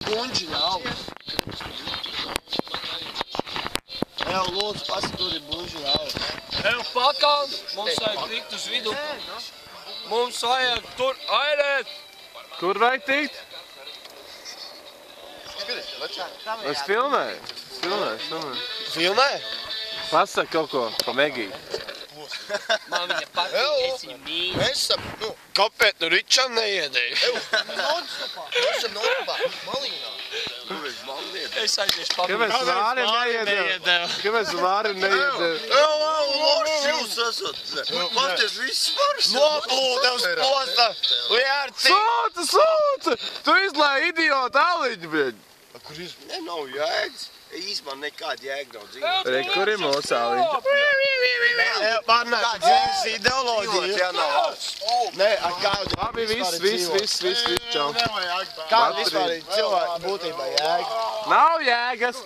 Buņģi ļaus. Ev, lūdzu, tur ir buņģi ļaus. Ev, pakaun, mums vajag tikt uz vidu. Mums vajag tur airēt. Kur vajag tikt? Es filmēju. Filmē? Pasaka kaut ko pa Megiju. Man viņa patīk, es viņu mīlu. Mēs esam, kāpēc tu Ričam neiedēji? Es aiziešu papīru. Kāpēc Vārim neiedēju? Kāpēc Vārim neiedēju? Loši jūs esat. Pasties viss svars. Noplūdevs posta. Sūta! Tu izlēji idiota aliņu, bieņ. Kur ir? Ne, nav jēgas. Īsmā nekāda jēga nav dzīvot. Re, kur ir mūsu aliņa? Pārnāk dzīves ideoloģija. Jā, nav valsts. Nē, kādu... Labi, viss, čau. Kādu vispār cilvēku būtībā jēga? Nav jēgas!